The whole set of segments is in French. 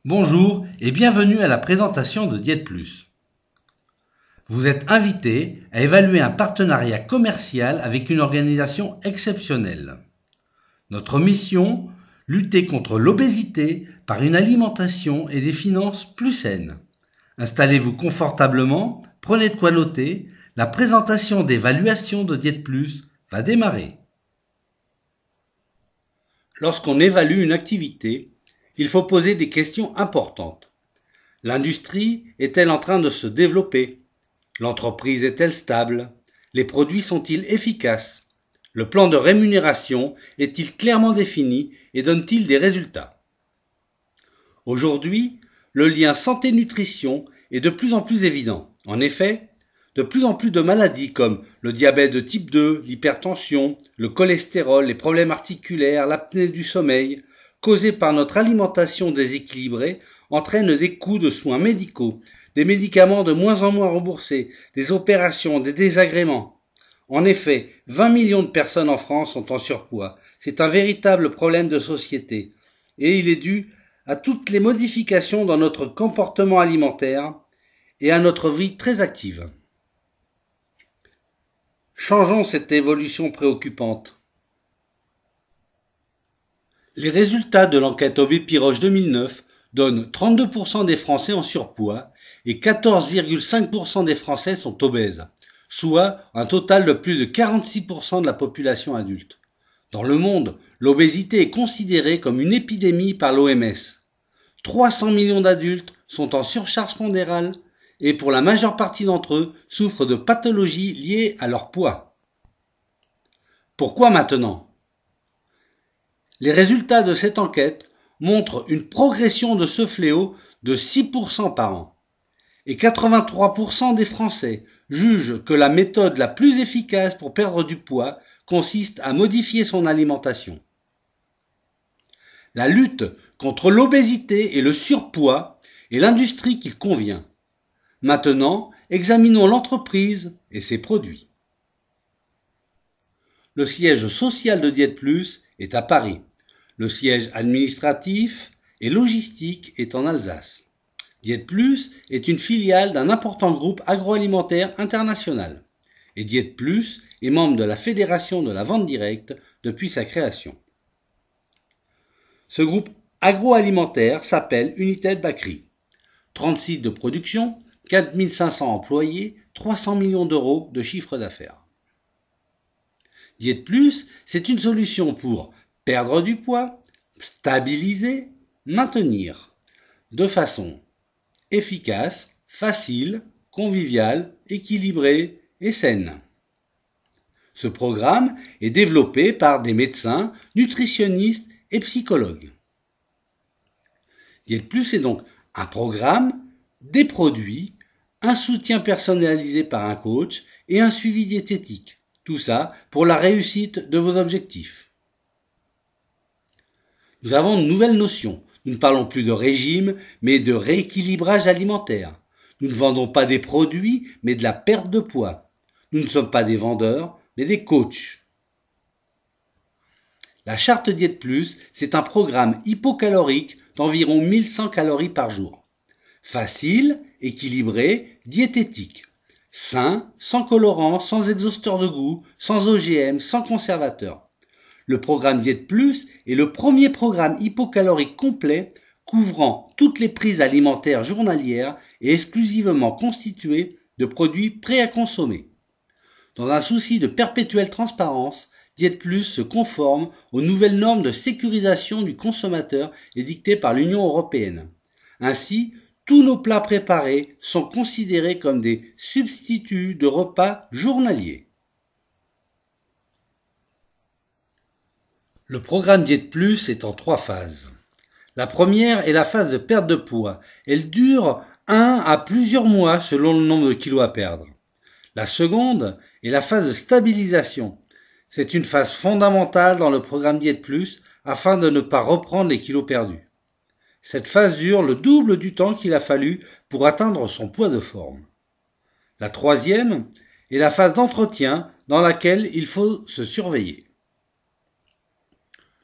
Bonjour et bienvenue à la présentation de Diète Plus. Vous êtes invité à évaluer un partenariat commercial avec une organisation exceptionnelle. Notre mission, lutter contre l'obésité par une alimentation et des finances plus saines. Installez-vous confortablement, prenez de quoi noter, la présentation d'évaluation de Diète Plus va démarrer. Lorsqu'on évalue une activité, il faut poser des questions importantes. L'industrie est-elle en train de se développer? L'entreprise est-elle stable? Les produits sont-ils efficaces? Le plan de rémunération est-il clairement défini et donne-t-il des résultats? Aujourd'hui, le lien santé-nutrition est de plus en plus évident. En effet, de plus en plus de maladies comme le diabète de type 2, l'hypertension, le cholestérol, les problèmes articulaires, l'apnée du sommeil, causés par notre alimentation déséquilibrée, entraînent des coûts de soins médicaux, des médicaments de moins en moins remboursés, des opérations, des désagréments. En effet, 20 millions de personnes en France sont en surpoids. C'est un véritable problème de société. Et il est dû à toutes les modifications dans notre comportement alimentaire et à notre vie très active. Changeons cette évolution préoccupante. Les résultats de l'enquête Obé-Piroche 2009 donnent 32% des Français en surpoids et 14,5% des Français sont obèses, soit un total de plus de 46% de la population adulte. Dans le monde, l'obésité est considérée comme une épidémie par l'OMS. 300 millions d'adultes sont en surcharge pondérale et pour la majeure partie d'entre eux souffrent de pathologies liées à leur poids. Pourquoi maintenant ? Les résultats de cette enquête montrent une progression de ce fléau de 6% par an. Et 83% des Français jugent que la méthode la plus efficace pour perdre du poids consiste à modifier son alimentation. La lutte contre l'obésité et le surpoids est l'industrie qu'il convient. Maintenant, examinons l'entreprise et ses produits. Le siège social de Diète Plus est à Paris. Le siège administratif et logistique est en Alsace. Diète Plus est une filiale d'un important groupe agroalimentaire international. Et Diète Plus est membre de la Fédération de la vente directe depuis sa création. Ce groupe agroalimentaire s'appelle United Bakery. 30 sites de production, 4500 employés, 300 millions d'euros de chiffre d'affaires. Diète Plus, c'est une solution pour perdre du poids, stabiliser, maintenir, de façon efficace, facile, conviviale, équilibrée et saine. Ce programme est développé par des médecins, nutritionnistes et psychologues. Diète Plus est donc un programme, des produits, un soutien personnalisé par un coach et un suivi diététique. Tout ça pour la réussite de vos objectifs. Nous avons de nouvelles notions. Nous ne parlons plus de régime, mais de rééquilibrage alimentaire. Nous ne vendons pas des produits, mais de la perte de poids. Nous ne sommes pas des vendeurs, mais des coachs. La charte Diète Plus, c'est un programme hypocalorique d'environ 1100 calories par jour. Facile, équilibré, diététique. Sain, sans colorant, sans exhausteur de goût, sans OGM, sans conservateur. Le programme Diète Plus est le premier programme hypocalorique complet couvrant toutes les prises alimentaires journalières et exclusivement constitué de produits prêts à consommer. Dans un souci de perpétuelle transparence, Diète Plus se conforme aux nouvelles normes de sécurisation du consommateur édictées par l'Union européenne. Ainsi, tous nos plats préparés sont considérés comme des substituts de repas journaliers. Le programme Diète Plus est en 3 phases. La première est la phase de perte de poids. Elle dure 1 à plusieurs mois selon le nombre de kilos à perdre. La seconde est la phase de stabilisation. C'est une phase fondamentale dans le programme Diète Plus afin de ne pas reprendre les kilos perdus. Cette phase dure le double du temps qu'il a fallu pour atteindre son poids de forme. La troisième est la phase d'entretien dans laquelle il faut se surveiller.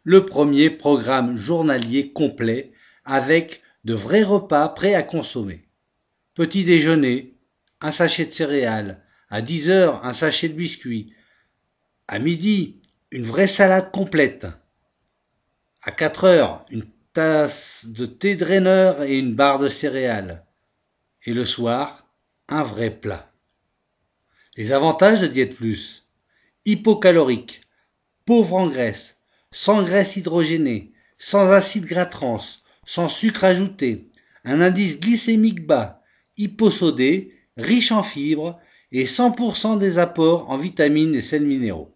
Le premier programme journalier complet avec de vrais repas prêts à consommer. Petit déjeuner, un sachet de céréales. À 10 heures, un sachet de biscuits. À midi, une vraie salade complète. À 4 heures, une tasse de thé draineur et une barre de céréales. Et le soir, un vrai plat. Les avantages de Diète Plus: hypocalorique, pauvre en graisse, sans graisse hydrogénée, sans acide gras trans, sans sucre ajouté, un indice glycémique bas, hyposodé, riche en fibres et 100% des apports en vitamines et sels minéraux.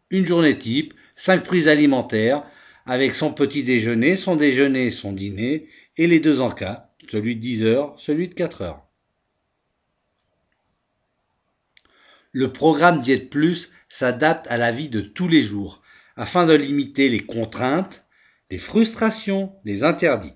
Une journée type, 5 prises alimentaires, avec son petit déjeuner, son dîner, et les deux encas, celui de 10 heures, celui de 4 heures. Le programme Diète Plus s'adapte à la vie de tous les jours, afin de limiter les contraintes, les frustrations, les interdits.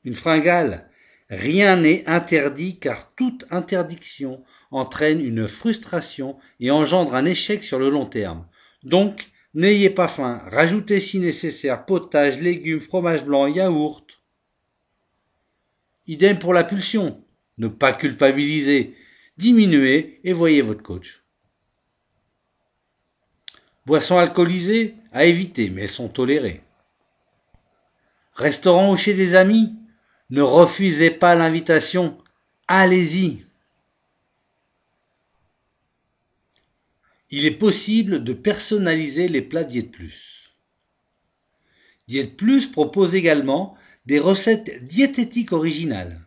Une fringale: rien n'est interdit car toute interdiction entraîne une frustration et engendre un échec sur le long terme. Donc, n'ayez pas faim, rajoutez si nécessaire potage, légumes, fromage blanc, yaourt. Idem pour la pulsion, ne pas culpabiliser, diminuez et voyez votre coach. Boissons alcoolisées, à éviter, mais elles sont tolérées. Restaurant ou chez des amis, ne refusez pas l'invitation, allez-y. Il est possible de personnaliser les plats Diète Plus. Diète Plus propose également des recettes diététiques originales.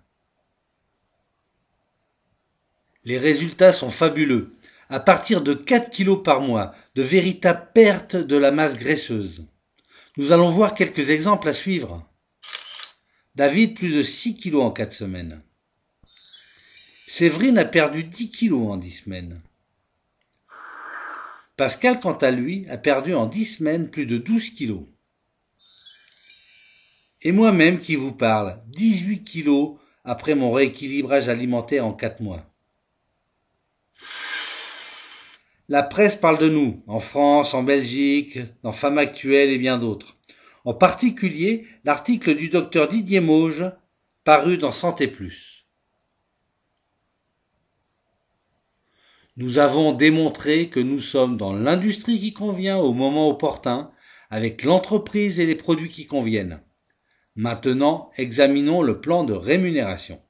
Les résultats sont fabuleux. À partir de 4 kg par mois, de véritables pertes de la masse graisseuse. Nous allons voir quelques exemples à suivre. David, plus de 6 kg en 4 semaines. Séverine a perdu 10 kg en 10 semaines. Pascal, quant à lui, a perdu en 10 semaines plus de 12 kg. Et moi-même qui vous parle, 18 kg après mon rééquilibrage alimentaire en 4 mois. La presse parle de nous, en France, en Belgique, dans Femmes Actuelles et bien d'autres. En particulier, l'article du docteur Didier Mauge, paru dans Santé Plus. Nous avons démontré que nous sommes dans l'industrie qui convient au moment opportun, avec l'entreprise et les produits qui conviennent. Maintenant, examinons le plan de rémunération.